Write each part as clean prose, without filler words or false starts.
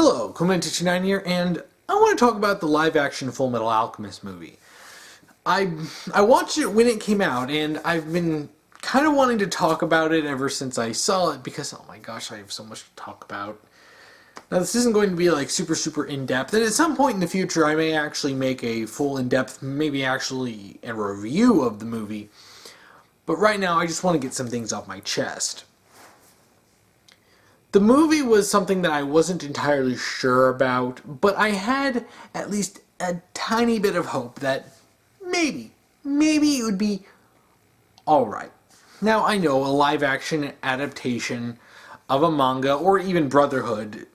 Hello, Clement69 here, and I want to talk about the live-action Fullmetal Alchemist movie. I watched it when it came out, and I've been kind of wanting to talk about it ever since I saw it, because, oh my gosh, I have so much to talk about. Now, this isn't going to be, like, super in-depth, and at some point in the future, I may actually make a full in-depth, maybe actually a review of the movie. But right now, I just want to get some things off my chest. The movie was something that I wasn't entirely sure about, but I had at least a tiny bit of hope that maybe it would be alright. Now, I know a live-action adaptation of a manga, or even Brotherhood,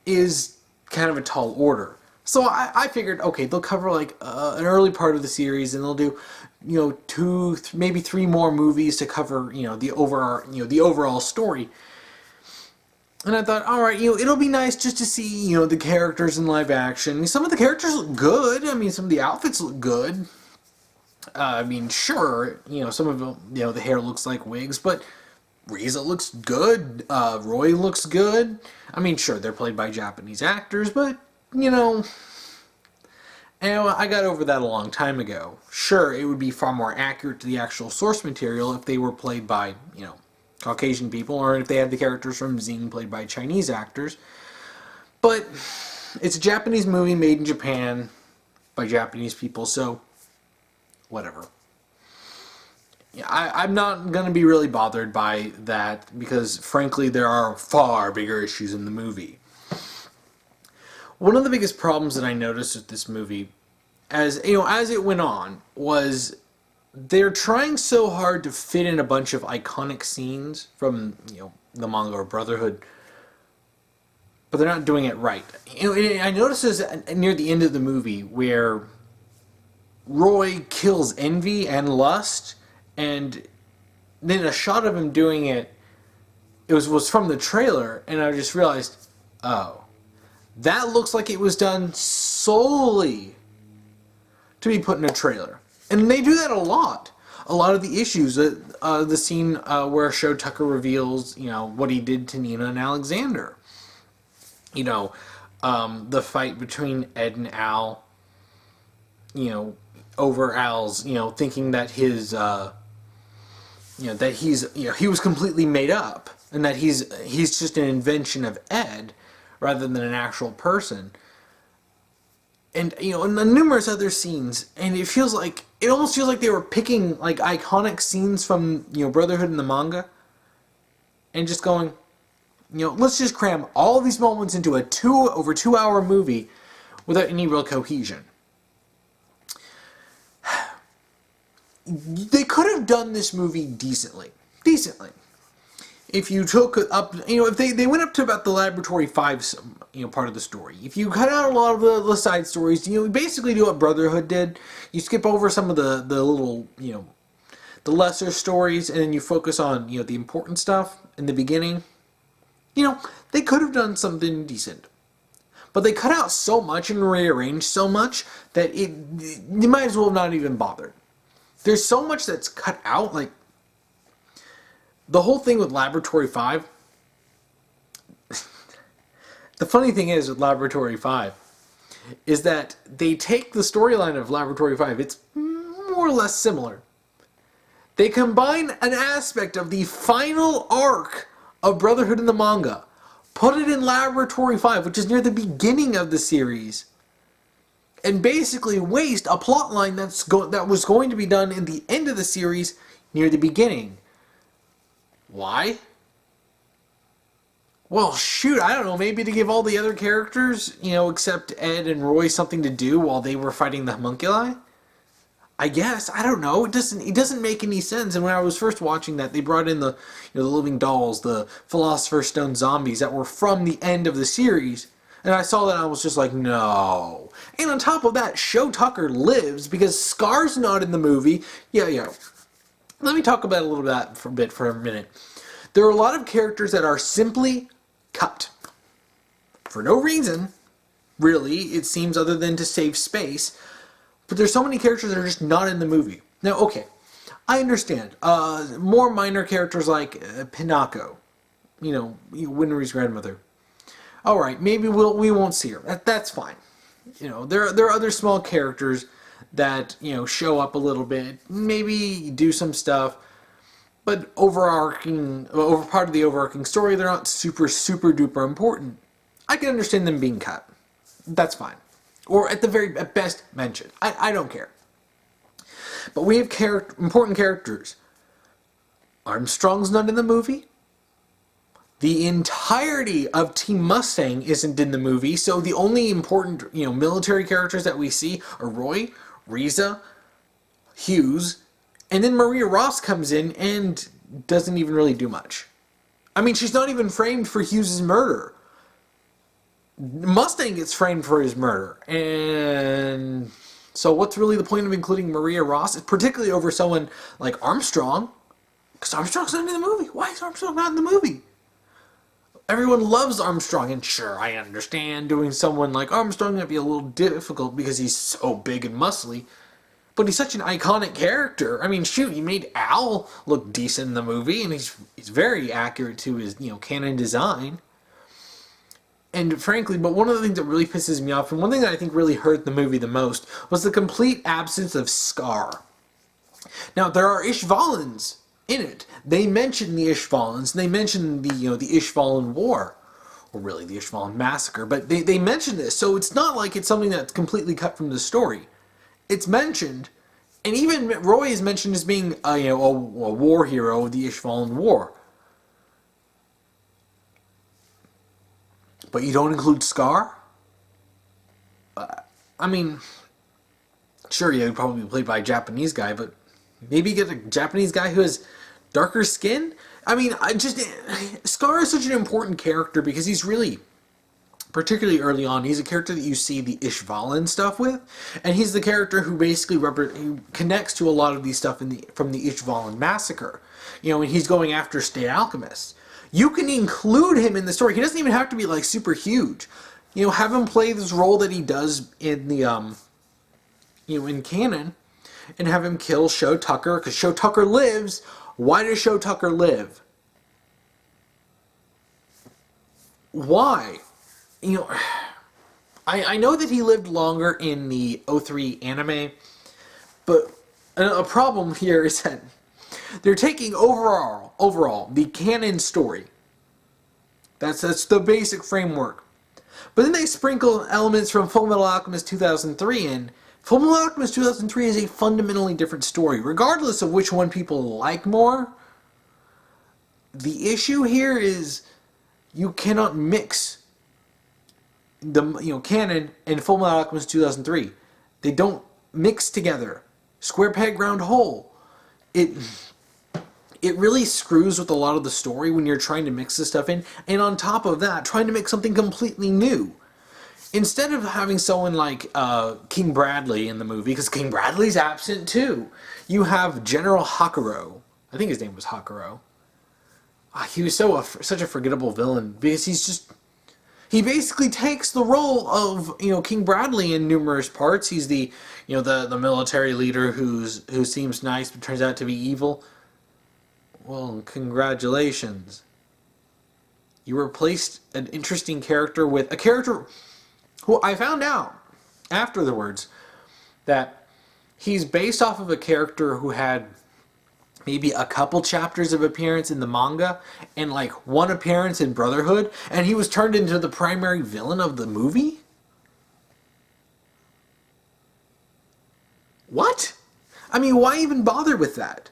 is kind of a tall order. So I figured, okay, they'll cover like an early part of the series, and they'll do, two, maybe three more movies to cover, the overall story. And I thought, alright, it'll be nice just to see, the characters in live action. Some of the characters look good. I mean, some of the outfits look good. Sure, some of them, the hair looks like wigs, but Riza looks good. Roy looks good. I mean, sure, they're played by Japanese actors, but, and I got over that a long time ago. Sure, it would be far more accurate to the actual source material if they were played by, Caucasian people, or if they had the characters from Zing played by Chinese actors. But it's a Japanese movie made in Japan by Japanese people, so whatever. Yeah, I'm not going to be really bothered by that, because frankly there are far bigger issues in the movie. One of the biggest problems that I noticed with this movie, as it went on, was they're trying so hard to fit in a bunch of iconic scenes from, the manga or Brotherhood, but they're not doing it right. I noticed this near the end of the movie where Roy kills envy and lust, and then a shot of him doing it, was from the trailer, and I just realized, oh, that looks like it was done solely to be put in a trailer. And they do that a lot. A lot of the issues, the scene where Sho Tucker reveals, what he did to Nina and Alexander. The fight between Ed and Al, over Al's, thinking that his, that he's, he was completely made up, and that he's just an invention of Ed, rather than an actual person. And, and the numerous other scenes, and it almost feels like they were picking, like, iconic scenes from, Brotherhood in the manga, and just going, let's just cram all these moments into a over 2 hour movie without any real cohesion. They could have done this movie decently. If you took up, if they went up to about the Laboratory 5, part of the story. If you cut out a lot of the side stories, you basically do what Brotherhood did. You skip over some of the little, the lesser stories, and then you focus on, the important stuff in the beginning. They could have done something decent. But they cut out so much and rearranged so much that you might as well have not even bothered. There's so much that's cut out, like, the whole thing with Laboratory 5, the funny thing is with Laboratory 5, is that they take the storyline of Laboratory 5, it's more or less similar. They combine an aspect of the final arc of Brotherhood in the manga, put it in Laboratory 5, which is near the beginning of the series, and basically waste a plotline that was going to be done in the end of the series near the beginning. Why? Well, shoot, I don't know, maybe to give all the other characters, except Ed and Roy, something to do while they were fighting the homunculi? I guess, I don't know, it doesn't make any sense. And when I was first watching that, they brought in the living dolls, the Philosopher's Stone zombies that were from the end of the series, and I saw that and I was just like, no. And on top of that, Sho Tucker lives because Scar's not in the movie. Yeah. Let me talk about a little bit for a minute. There are a lot of characters that are simply cut. For no reason, really, it seems, other than to save space. But there's so many characters that are just not in the movie. Now, okay, I understand. More minor characters like Pinako, Winry's grandmother. All right, maybe we won't see her. That's fine. You know, there are other small characters that, you know, show up a little bit, maybe do some stuff, but over part of the overarching story, they're not super duper important. I can understand them being cut. That's fine. Or at best mentioned. I don't care. But we have important characters. Armstrong's not in the movie. The entirety of Team Mustang isn't in the movie, so the only important, you know, military characters that we see are Roy, Riza, Hughes, and then Maria Ross comes in and doesn't even really do much. I mean, she's not even framed for Hughes' murder. Mustang gets framed for his murder, and so what's really the point of including Maria Ross, particularly over someone like Armstrong? Because Armstrong's not in the movie. Why is Armstrong not in the movie? Everyone loves Armstrong, and sure, I understand doing someone like Armstrong might be a little difficult because he's so big and muscly, but he's such an iconic character. I mean, shoot, he made Al look decent in the movie, and he's very accurate to his, you know, canon design. And frankly, but one of the things that really pisses me off, and one thing that I think really hurt the movie the most, was the complete absence of Scar. Now, there are Ishvalans in it. They mention the Ishvalans, and they mention the, you know, the Ishvalan War, or really the Ishvalan Massacre, but they mention this, so it's not like it's something that's completely cut from the story. It's mentioned, and even Roy is mentioned as being a, you know, a war hero of the Ishvalan War. But you don't include Scar? I mean, sure, yeah, he'd probably be played by a Japanese guy, but maybe get a Japanese guy who has darker skin? I mean, Scar is such an important character because he's really, particularly early on, he's a character that you see the Ishvalan stuff with, and he's the character who basically who connects to a lot of these stuff from the Ishvalan massacre. You know, and he's going after state alchemists. You can include him in the story. He doesn't even have to be like super huge. You know, have him play this role that he does in the you know, in canon, and have him kill Sho Tucker, because Sho Tucker lives. Why does Sho Tucker live? Why? You know, I know that he lived longer in the 03 anime, but a problem here is that they're taking overall the canon story. That's the basic framework. But then they sprinkle elements from Fullmetal Alchemist 2003 in. Fullmetal Alchemist 2003 is a fundamentally different story, regardless of which one people like more. The issue here is you cannot mix the, you know, canon and Fullmetal Alchemist 2003. They don't mix together. Square peg, round hole. It really screws with a lot of the story when you're trying to mix this stuff in, and on top of that, trying to make something completely new. Instead of having someone like King Bradley in the movie, because King Bradley's absent too, you have General Hakuro. I think his name was Hakuro. He was such a forgettable villain because he basically takes the role of, you know, King Bradley in numerous parts. He's the, you know, the military leader who seems nice but turns out to be evil. Well, congratulations. You replaced an interesting character with a character who I found out afterwards that he's based off of a character who had maybe a couple chapters of appearance in the manga and like one appearance in Brotherhood, and he was turned into the primary villain of the movie? What? I mean, why even bother with that?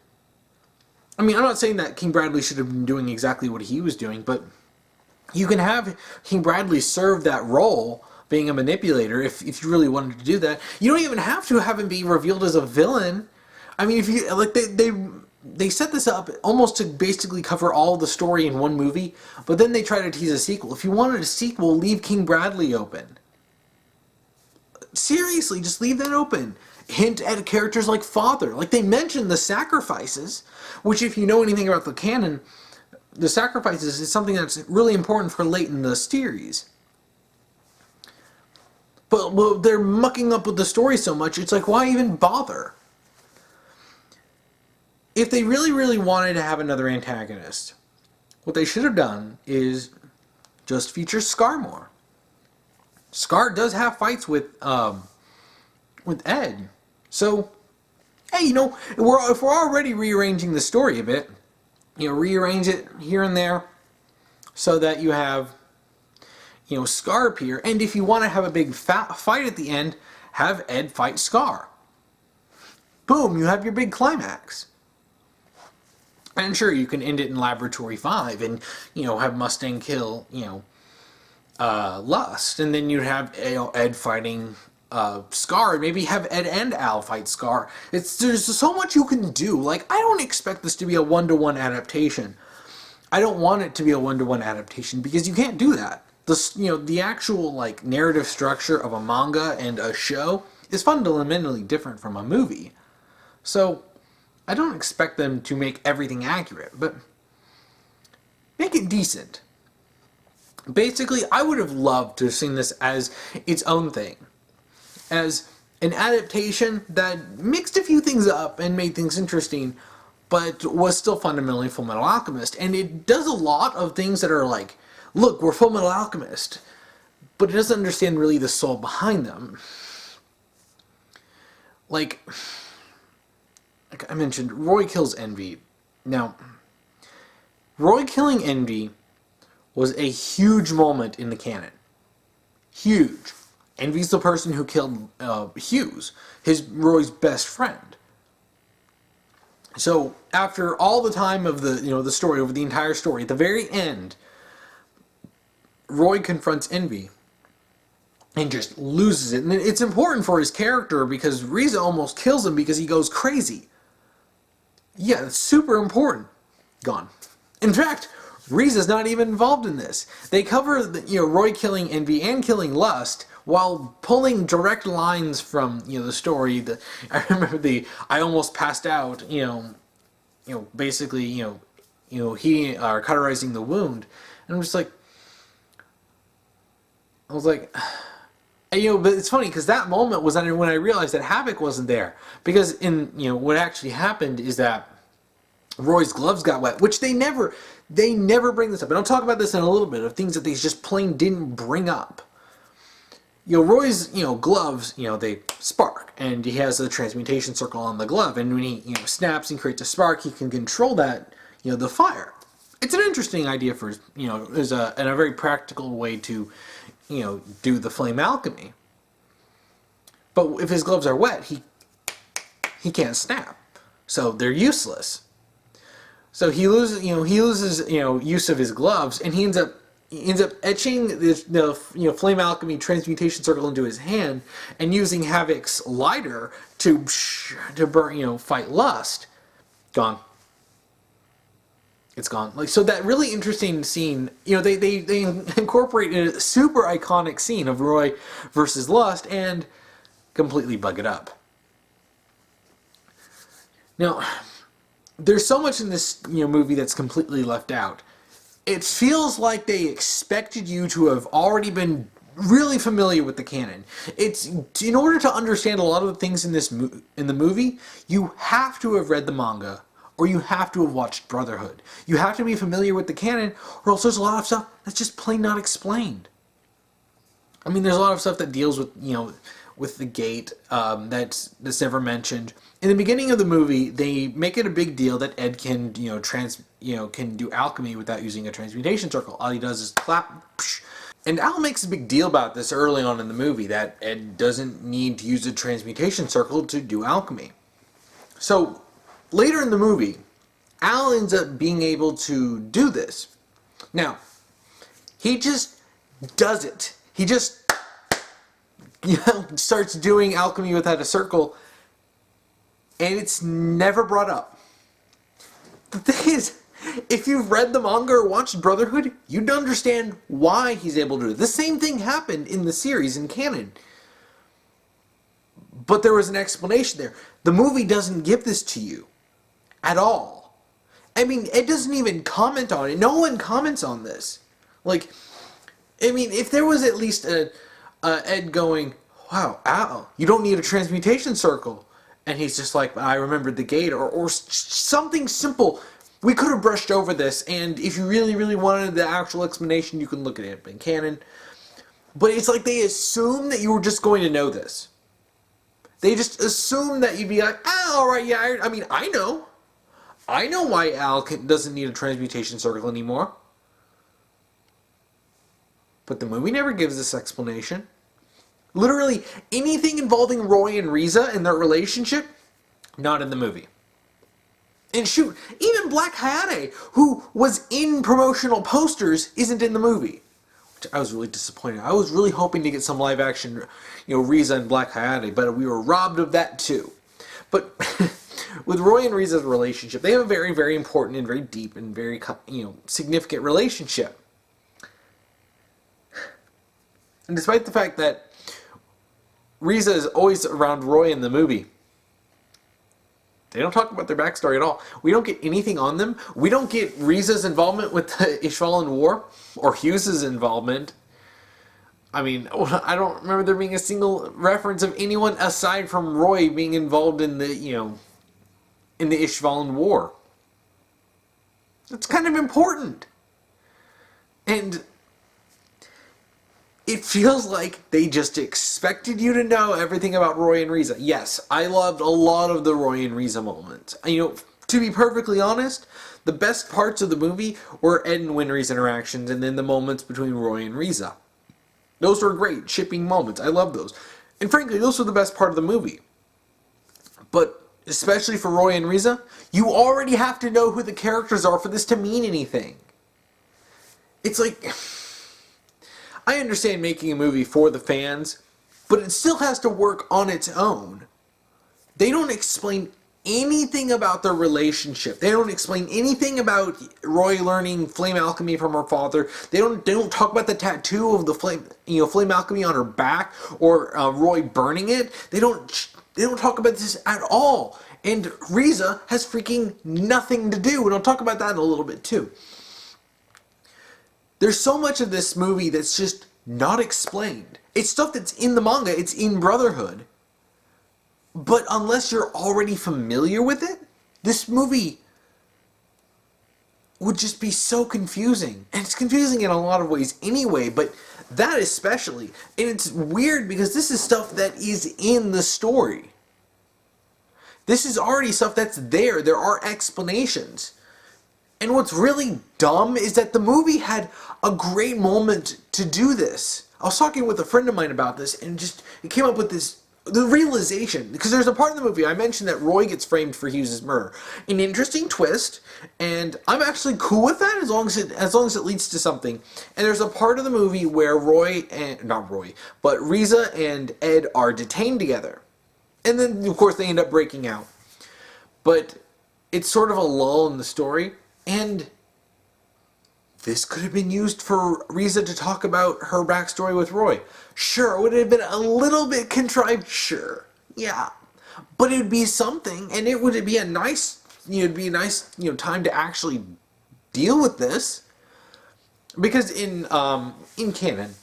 I mean, I'm not saying that King Bradley should have been doing exactly what he was doing, but you can have King Bradley serve that role, being a manipulator, if you really wanted to do that. You don't even have to have him be revealed as a villain. I mean, if you like, they set this up almost to basically cover all the story in one movie, but then they try to tease a sequel. If you wanted a sequel, leave King Bradley open. Seriously, just leave that open. Hint at characters like Father. Like, they mentioned the sacrifices, which, if you know anything about the canon, the sacrifices is something that's really important for late in the series. But well, they're mucking up with the story so much, it's like, why even bother? If they really wanted to have another antagonist, what they should have done is just features Scar more. Scar does have fights with Ed. So, hey, if we're already rearranging the story a bit, rearrange it here and there so that you have, Scar appear. And if you want to have a big fight at the end, have Ed fight Scar. Boom, you have your big climax. And sure, you can end it in Laboratory 5 and, have Mustang kill, Lust. And then you'd have Ed fighting Scar. Maybe have Ed and Al fight Scar. There's so much you can do. Like, I don't expect this to be a one-to-one adaptation. I don't want it to be a one-to-one adaptation because you can't do that. The actual, like, narrative structure of a manga and a show is fundamentally different from a movie. So, I don't expect them to make everything accurate, but make it decent. Basically, I would have loved to have seen this as its own thing. As an adaptation that mixed a few things up and made things interesting, but was still fundamentally Fullmetal Alchemist. And it does a lot of things that are like, look, we're Fullmetal Alchemist, but it doesn't understand really the soul behind them. Like I mentioned, Roy kills Envy. Now, Roy killing Envy was a huge moment in the canon. Huge. Envy's the person who killed Hughes, Roy's best friend. So after all the time of the story, over the entire story, at the very end, Roy confronts Envy and just loses it. And it's important for his character because Riza almost kills him because he goes crazy. Yeah, it's super important. Gone. In fact, Riza's not even involved in this. They cover Roy killing Envy and killing Lust while pulling direct lines from the story. I remember I almost passed out. Basically he cauterizing the wound, and I'm just like, I was like. But it's funny because that moment was when I realized that Havoc wasn't there. Because what actually happened is that Roy's gloves got wet, which they never bring this up. And I'll talk about this in a little bit of things that they just plain didn't bring up. Roy's gloves they spark, and he has a transmutation circle on the glove, and when he snaps and creates a spark, he can control that the fire. It's an interesting idea for and a very practical way to do the flame alchemy. But if his gloves are wet, he can't snap. So they're useless. So he loses use of his gloves, and he ends up etching the flame alchemy transmutation circle into his hand and using Havoc's lighter to burn fight Lust. Gone. It's gone. Like, so that really interesting scene, they incorporated a super iconic scene of Roy versus Lust and completely bug it up. Now, there's so much in this movie that's completely left out. It feels like they expected you to have already been really familiar with the canon. It's in order to understand a lot of the things in the movie, you have to have read the manga. Or you have to have watched Brotherhood. You have to be familiar with the canon, or else there's a lot of stuff that's just plain not explained. I mean, there's a lot of stuff that deals with, with the gate that's never mentioned. In the beginning of the movie, they make it a big deal that Ed can, can do alchemy without using a transmutation circle. All he does is clap, psh. And Al makes a big deal about this early on in the movie, that Ed doesn't need to use a transmutation circle to do alchemy. So later in the movie, Al ends up being able to do this. Now, he just does it. He just starts doing alchemy without a circle, and it's never brought up. The thing is, if you've read the manga or watched Brotherhood, you'd understand why he's able to do it. The same thing happened in the series in canon. But there was an explanation there. The movie doesn't give this to you at all. I mean, it doesn't even comment on it. No one comments on this. Like, I mean, if there was at least Ed going, wow, Al, you don't need a transmutation circle. And he's just like, I remembered the gate, or something simple. We could have brushed over this, and if you really, really wanted the actual explanation, you can look at it in canon. But it's like they assume that you were just going to know this. They just assume that you'd be like, alright, yeah, I mean, I know. I know why Al doesn't need a transmutation circle anymore. But the movie never gives this explanation. Literally, anything involving Roy and Riza and their relationship, not in the movie. And shoot, even Black Hayate, who was in promotional posters, isn't in the movie. Which I was really disappointed. I was really hoping to get some live action, Riza and Black Hayate, but we were robbed of that too. But with Roy and Riza's relationship, they have a very, very important and very deep and very, significant relationship. And despite the fact that Riza is always around Roy in the movie, they don't talk about their backstory at all. We don't get anything on them. We don't get Riza's involvement with the Ishvalan War, or Hughes's involvement. I mean, I don't remember there being a single reference of anyone aside from Roy being involved in the, in the Ishvalan War. That's kind of important. And it feels like they just expected you to know everything about Roy and Riza. Yes, I loved a lot of the Roy and Riza moments. To be perfectly honest, the best parts of the movie were Ed and Winry's interactions and then the moments between Roy and Riza. Those were great, shipping moments. I love those. And frankly, those were the best part of the movie. But especially for Roy and Riza, you already have to know who the characters are for this to mean anything. It's like, I understand making a movie for the fans, but it still has to work on its own. They don't explain anything about their relationship. They don't explain anything about Roy learning flame alchemy from her father. They don't talk about the tattoo of the flame alchemy on her back, or Roy burning it. They don't talk about this at all. And Riza has freaking nothing to do. And I'll talk about that in a little bit too. There's so much of this movie that's just not explained. It's stuff that's in the manga, it's in Brotherhood. But unless you're already familiar with it, this movie would just be so confusing. And it's confusing in a lot of ways anyway, but that especially. And it's weird because this is stuff that is in the story. This is already stuff that's there. There are explanations. And what's really dumb is that the movie had a great moment to do this. I was talking with a friend of mine about this, and it came up with the realization, because there's a part of the movie I mentioned that Roy gets framed for Hughes' murder. An interesting twist, and I'm actually cool with that as long as it leads to something. And there's a part of the movie where Riza and Ed are detained together. And then, of course, they end up breaking out. But it's sort of a lull in the story. And this could have been used for Riza to talk about her backstory with Roy. Sure, would it have been a little bit contrived? Sure, yeah, but it would be something, and it would be a nice, time to actually deal with this, because in canon,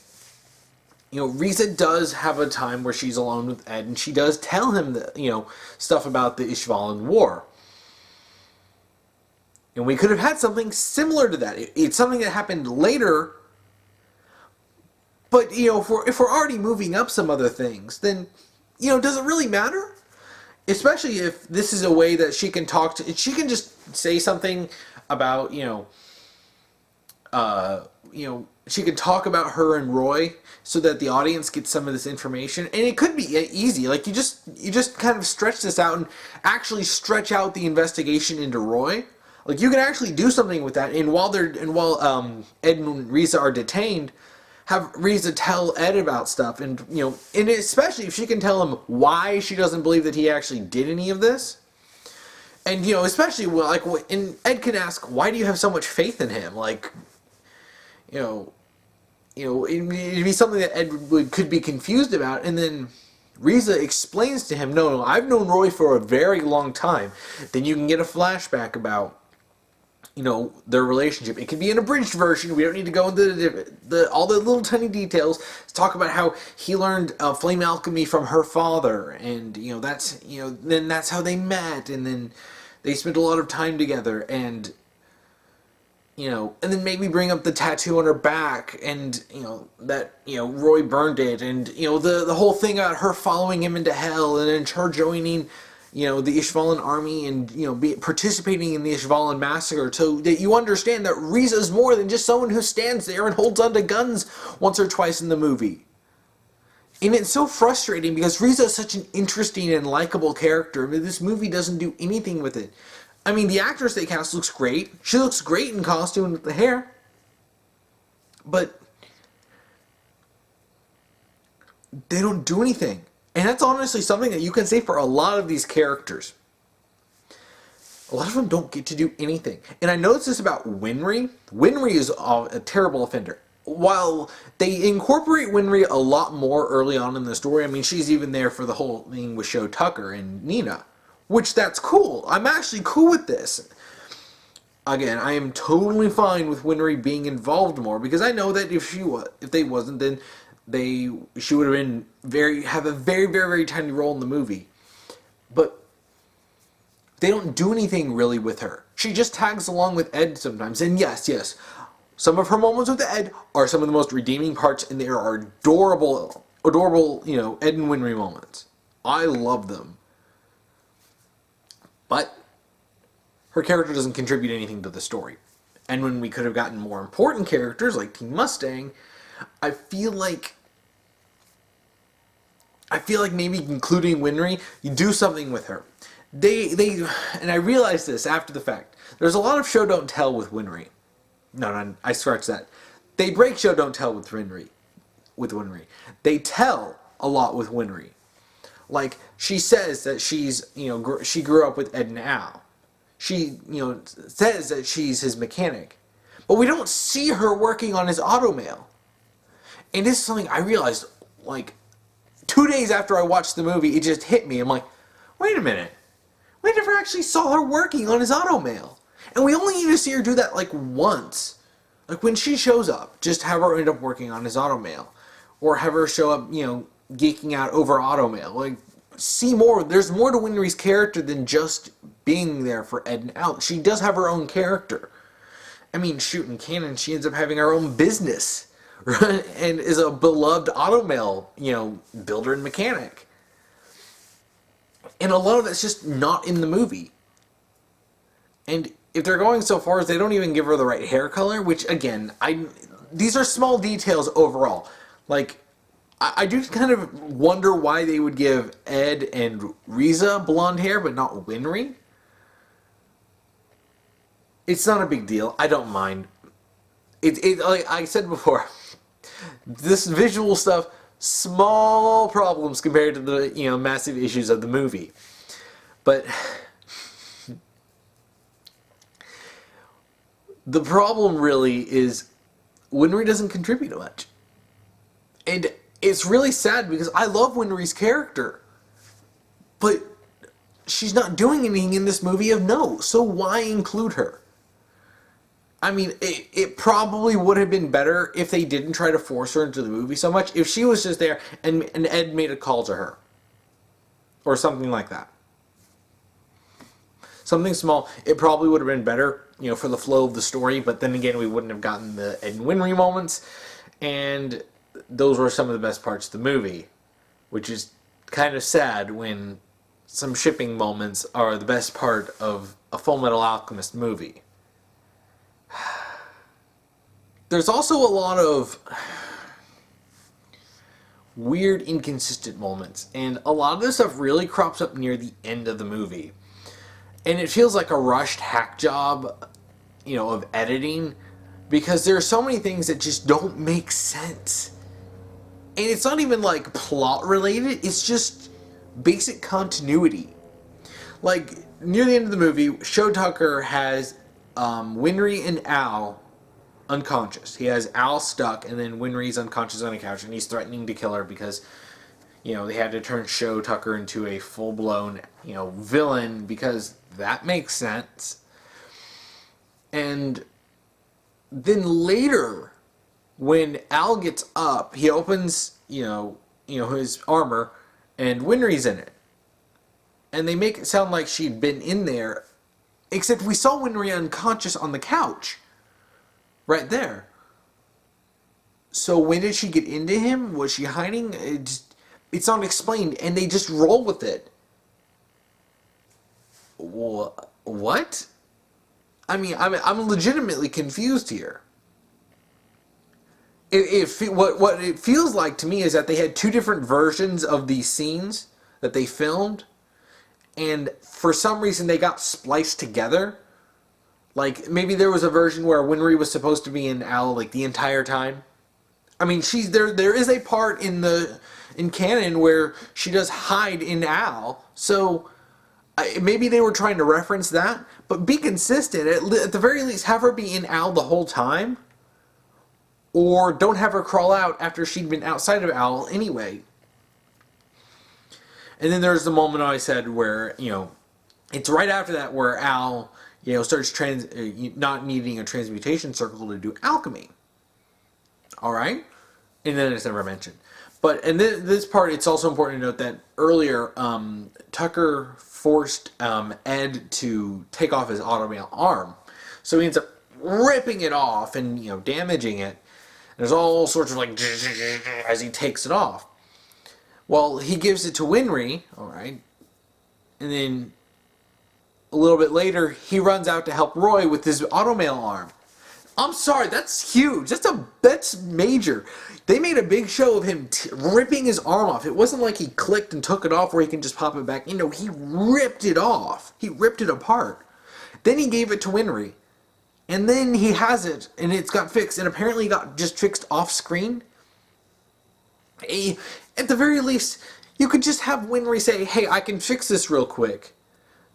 Riza does have a time where she's alone with Ed, and she does tell him that stuff about the Ishvalan War. And we could have had something similar to that. It's something that happened later. But, if we're already moving up some other things, then, does it really matter? Especially if this is a way that she can she can just say something about, she can talk about her and Roy so that the audience gets some of this information. And it could be easy. Like, you just kind of stretch this out and actually stretch out the investigation into Roy. Like, you can actually do something with that, and while Ed and Riza are detained, have Riza tell Ed about stuff, and and especially if she can tell him why she doesn't believe that he actually did any of this, and especially and Ed can ask, why do you have so much faith in him? Like, it'd be something that Ed could be confused about, and then Riza explains to him, no, I've known Roy for a very long time. Then you can get a flashback about their relationship. It could be an abridged version. We don't need to go into all the little tiny details. Let's talk about how he learned flame alchemy from her father, and then that's how they met, and then they spent a lot of time together, and and then maybe bring up the tattoo on her back, and that Roy burned it, and the whole thing about her following him into hell, and then her joining the Ishvalan army, and participating in the Ishvalan massacre, so that you understand that Riza's more than just someone who stands there and holds onto guns once or twice in the movie. And it's so frustrating because Riza is such an interesting and likable character, but this movie doesn't do anything with it. I mean, the actress they cast looks great. She looks great in costume with the hair. But they don't do anything. And that's honestly something that you can say for a lot of these characters. A lot of them don't get to do anything. And I noticed this about Winry. Winry is a terrible offender. While they incorporate Winry a lot more early on in the story, I mean, she's even there for the whole thing with Sho Tucker and Nina. Which, that's cool. I'm actually cool with this. Again, I am totally fine with Winry being involved more, because I know that if they wasn't, then she would have a very, very, very tiny role in the movie. But they don't do anything really with her. She just tags along with Ed sometimes. And yes, some of her moments with Ed are some of the most redeeming parts, and there are adorable, Ed and Winry moments. I love them. But her character doesn't contribute anything to the story. And when we could have gotten more important characters like Teen Mustang, I feel like maybe including Winry, you do something with her. They and I realized this after the fact. There's a lot of show don't tell with Winry. No, I scratched that. They break show don't tell with Winry. They tell a lot with Winry. Like, she says that she grew up with Ed and Al. She, says that she's his mechanic. But we don't see her working on his automail. And this is something I realized, 2 days after I watched the movie, it just hit me. I'm like, wait a minute. We never actually saw her working on his automail. And we only need to see her do that, once. When she shows up, just have her end up working on his automail. Or have her show up, geeking out over automail. See more. There's more to Winry's character than just being there for Ed and Al. She does have her own character. I mean, shoot, in canon, she ends up having her own business, right? And is a beloved automail, builder and mechanic. And a lot of that's just not in the movie. And if they're going so far as they don't even give her the right hair color, which, again, these are small details overall. I do kind of wonder why they would give Ed and Riza blonde hair, but not Winry. It's not a big deal. I don't mind. Like I said before, this visual stuff, small problems compared to the massive issues of the movie. But the problem really is Winry doesn't contribute much. And it's really sad because I love Winry's character. But she's not doing anything in this movie of note, so why include her? I mean, it probably would have been better if they didn't try to force her into the movie so much, if she was just there and Ed made a call to her. Or something like that. Something small. It probably would have been better, for the flow of the story, but then again, we wouldn't have gotten the Ed and Winry moments, and those were some of the best parts of the movie, which is kind of sad when some shipping moments are the best part of a Fullmetal Alchemist movie. There's also a lot of weird, inconsistent moments, and a lot of this stuff really crops up near the end of the movie. And it feels like a rushed hack job, of editing, because there are so many things that just don't make sense. And it's not even plot related, it's just basic continuity. Near the end of the movie, Sho Tucker has Winry and Al unconscious. He has Al stuck, and then Winry's unconscious on a couch, and he's threatening to kill her because, they had to turn Sho Tucker into a full-blown, villain, because that makes sense. And then later, when Al gets up, he opens, his armor, and Winry's in it. And they make it sound like she'd been in there, except we saw Winry unconscious on the couch. right there. So when did she get into him? Was she hiding? It's not explained, and they just roll with it. What? I mean, I'm legitimately confused here. What it feels like to me is that they had two different versions of these scenes that they filmed, and for some reason they got spliced together. Like maybe there was a version where Winry was supposed to be in Al like the entire time. I mean, she's there. There is a part in canon where she does hide in Al, so maybe they were trying to reference that. But be consistent. At the very least, have her be in Al the whole time, or don't have her crawl out after she'd been outside of Al anyway. And then there's the moment I said where it's right after that where Al starts not needing a transmutation circle to do alchemy. All right, and then it's never mentioned. But in this part, it's also important to note that earlier, Tucker forced Ed to take off his automail arm, so he ends up ripping it off and damaging it. There's all sorts of like as he takes it off. Well, he gives it to Winry, all right, and then a little bit later, he runs out to help Roy with his automail arm. I'm sorry, that's huge. That's major. They made a big show of him ripping his arm off. It wasn't like he clicked and took it off where he can just pop it back. He ripped it off. He ripped it apart. Then he gave it to Winry. And then he has it, and it's got fixed, and apparently got just fixed off screen. At the very least, you could just have Winry say, hey, I can fix this real quick.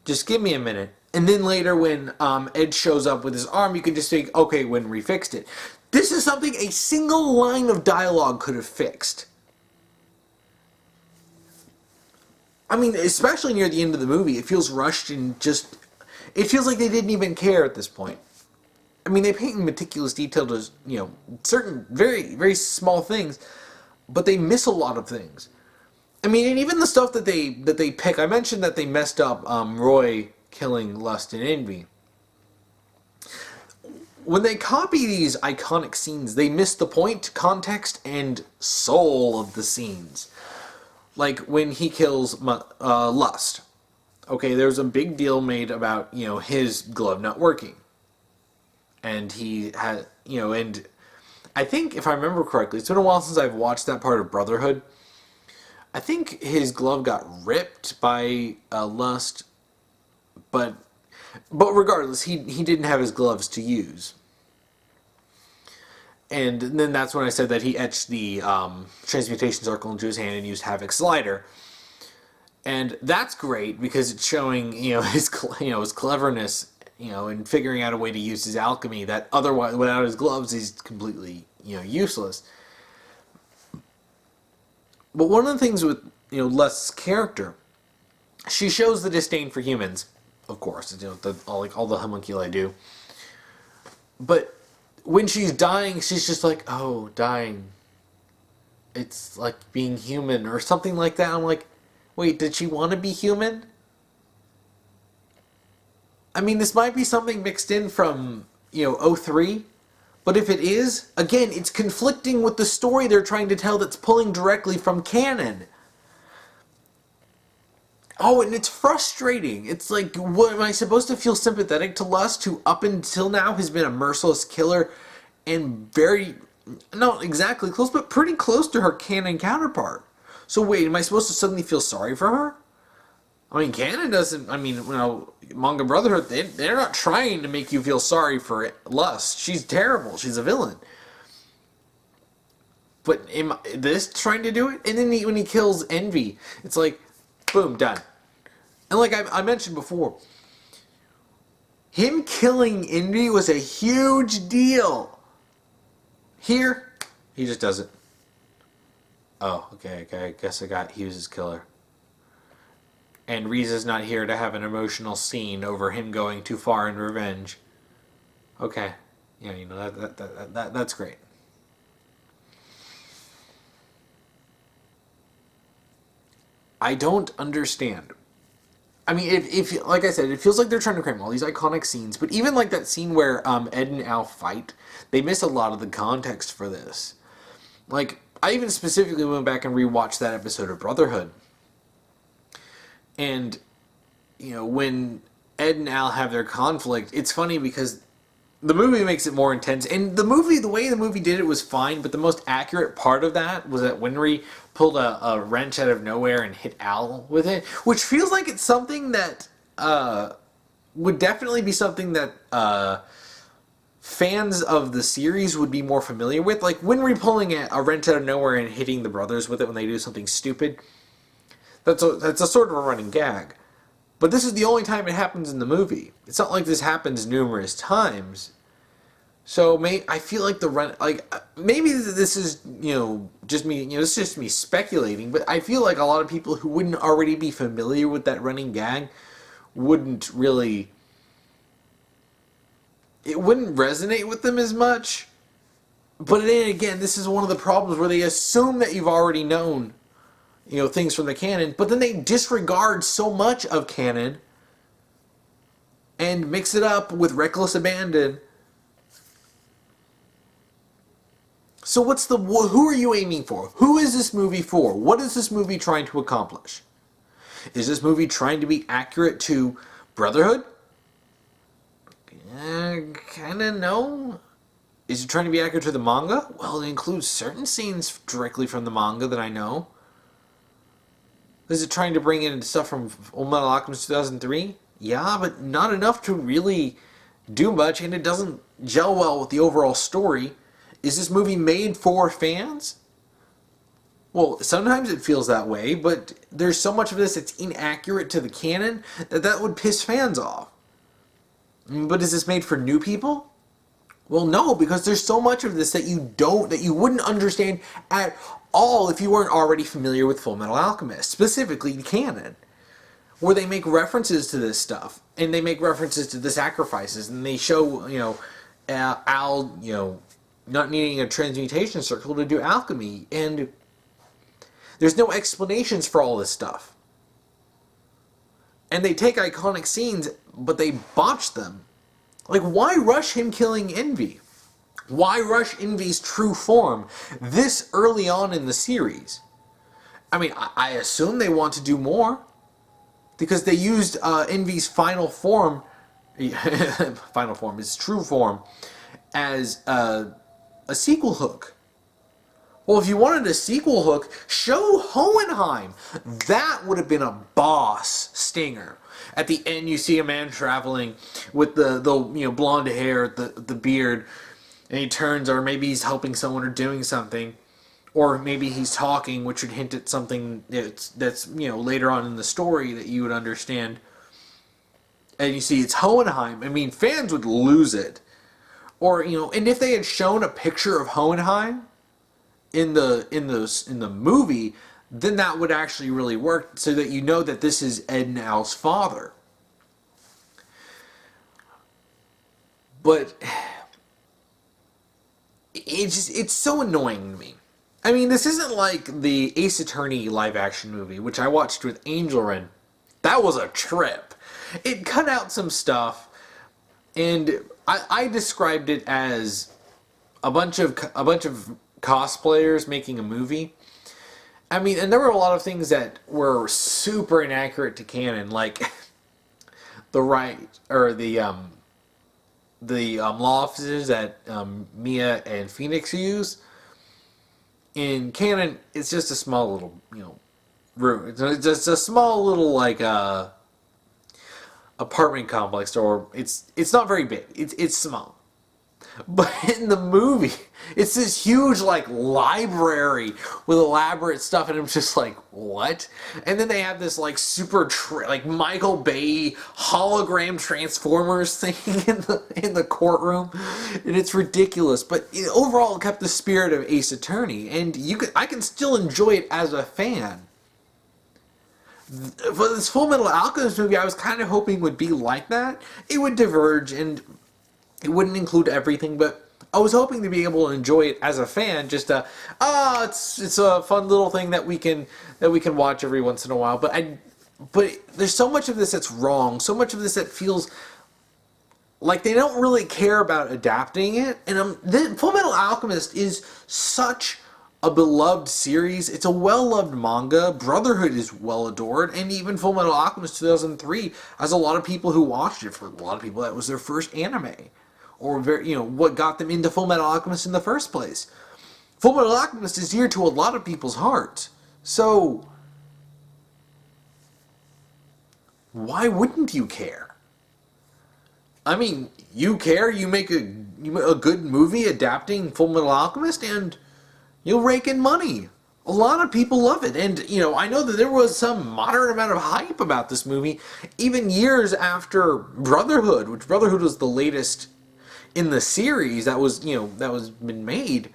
Just give me a minute. And then later when Ed shows up with his arm, you can just think, okay, Winry fixed it. This is something a single line of dialogue could have fixed. I mean, especially near the end of the movie, it feels rushed and just... It feels like they didn't even care at this point. I mean, they paint in meticulous detail to, certain very, very small things, but they miss a lot of things. I mean, and even the stuff that they pick. I mentioned that they messed up Roy killing Lust and Envy. When they copy these iconic scenes, they miss the point, context, and soul of the scenes. Like when he kills Lust. Okay, there's a big deal made about, his glove not working. And he had, and I think, if I remember correctly, it's been a while since I've watched that part of Brotherhood. I think his glove got ripped by Lust, but regardless, he didn't have his gloves to use. And then that's when I said that he etched the transmutation circle into his hand and used Havoc's slider. And that's great because it's showing his cleverness in figuring out a way to use his alchemy that otherwise without his gloves he's completely useless. But one of the things with Lust's character, she shows the disdain for humans, of course. All the homunculi do. But when she's dying, she's just like, oh, dying. It's like being human or something like that. I'm like, wait, did she want to be human? I mean, this might be something mixed in from, '03. But if it is, again, it's conflicting with the story they're trying to tell that's pulling directly from canon. Oh, and it's frustrating. It's like, what, am I supposed to feel sympathetic to Lust, who up until now has been a merciless killer and very, not exactly close, but pretty close to her canon counterpart? So wait, am I supposed to suddenly feel sorry for her? I mean, canon doesn't, Manga Brotherhood, they're not trying to make you feel sorry for Lust. She's terrible. She's a villain. But am this trying to do it? And then when he kills Envy, it's like, boom, done. And like I mentioned before, him killing Envy was a huge deal. Here, he just does it. Oh, okay, I guess he was his killer. And Riza's not here to have an emotional scene over him going too far in revenge. Okay. Yeah, that's great. I don't understand. I mean, if like I said, it feels like they're trying to cram all these iconic scenes. But even like that scene where Ed and Al fight, they miss a lot of the context for this. Like, I even specifically went back and rewatched that episode of Brotherhood. And, you know, when Ed and Al have their conflict, it's funny because the movie makes it more intense. And the way the movie did it was fine, but the most accurate part of that was that Winry pulled a wrench out of nowhere and hit Al with it, which feels like it's something that would definitely be something that fans of the series would be more familiar with. Like Winry pulling a wrench out of nowhere and hitting the brothers with it when they do something stupid. That's a sort of a running gag. But this is the only time it happens in the movie. It's not like this happens numerous times. So I feel like maybe this is just me it's just me speculating, but I feel like a lot of people who wouldn't already be familiar with that running gag wouldn't resonate with them as much. But then again, this is one of the problems where they assume that you've already known things from the canon, but then they disregard so much of canon and mix it up with reckless abandon. So who are you aiming for? Who is this movie for? What is this movie trying to accomplish? Is this movie trying to be accurate to Brotherhood? Kinda no. Is it trying to be accurate to the manga? Well, it includes certain scenes directly from the manga that I know. Is it trying to bring in stuff from Fullmetal Alchemist 2003? Yeah, but not enough to really do much, and it doesn't gel well with the overall story. Is this movie made for fans? Well, sometimes it feels that way, but there's so much of this that's inaccurate to the canon that would piss fans off. But is this made for new people? Well, no, because there's so much of this that you wouldn't understand at all if you weren't already familiar with Fullmetal Alchemist, specifically the canon, where they make references to this stuff, and they make references to the sacrifices, and they show, Al, not needing a transmutation circle to do alchemy, and there's no explanations for all this stuff. And they take iconic scenes, but they botch them. Like, why rush him killing Envy? Why rush Envy's true form this early on in the series? I mean, I assume they want to do more, because they used Envy's final form, his true form, as a sequel hook. Well, if you wanted a sequel hook, show Hohenheim. That would have been a boss stinger. At the end, you see a man traveling with the blonde hair, the beard, and he turns, or maybe he's helping someone or doing something, or maybe he's talking, which would hint at something that's later on in the story that you would understand. And you see it's Hohenheim. I mean, fans would lose it. Or and if they had shown a picture of Hohenheim in the movie, then that would actually really work, so that you know that this is Ed and Al's father. But it's so annoying to me. I mean, this isn't like the Ace Attorney live action movie, which I watched with Angelrin. That was a trip. It cut out some stuff, and I described it as a bunch of cosplayers making a movie. I mean, and there were a lot of things that were super inaccurate to canon, like the law offices that Mia and Phoenix use. In canon, it's just a small little, room. It's just a small little, apartment complex, or it's not very big. It's small. But in the movie, it's this huge, library with elaborate stuff, and I'm just like, what? And then they have this, super, Michael Bay hologram Transformers thing in the courtroom, and it's ridiculous. But overall, it kept the spirit of Ace Attorney, and I can still enjoy it as a fan. For this Fullmetal Alchemist movie, I was kind of hoping would be like that. It would diverge, and it wouldn't include everything, but I was hoping to be able to enjoy it as a fan. Just it's a fun little thing that we can watch every once in a while. But But there's so much of this that's wrong, so much of this that feels like they don't really care about adapting it. And Fullmetal Alchemist is such a beloved series. It's a well-loved manga. Brotherhood is well adored, and even Fullmetal Alchemist 2003 has a lot of people who watched it. For a lot of people, that was their first anime, or what got them into Fullmetal Alchemist in the first place. Fullmetal Alchemist is dear to a lot of people's hearts. So why wouldn't you care? I mean, you care, you make a good movie adapting Fullmetal Alchemist, and you'll rake in money. A lot of people love it. And, I know that there was some moderate amount of hype about this movie, even years after Brotherhood, which Brotherhood was the latest in the series that was been made.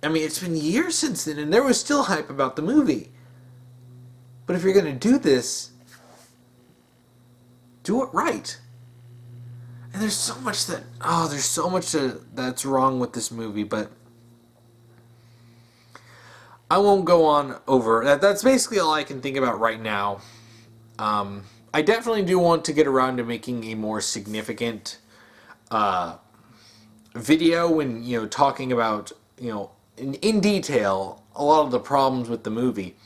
I mean, it's been years since then, and there was still hype about the movie. But if you're going to do this, do it right. And there's so much that's wrong with this movie, but I won't go on over that. That's basically all I can think about right now. I definitely do want to get around to making a more significant video and talking about in detail a lot of the problems with the movie.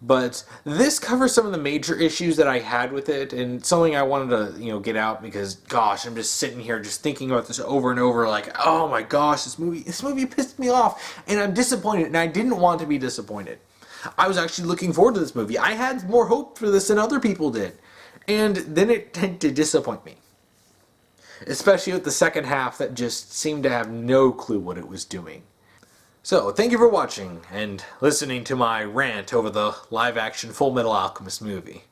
But this covers some of the major issues that I had with it, and something I wanted to get out, because gosh, I'm just sitting here just thinking about this over and over, like, oh my gosh, this movie pissed me off, and I'm disappointed, and I didn't want to be disappointed. I was actually looking forward to this movie. I had more hope for this than other people did, and then it tended to disappoint me. Especially with the second half that just seemed to have no clue what it was doing. So, thank you for watching and listening to my rant over the live-action Fullmetal Alchemist movie.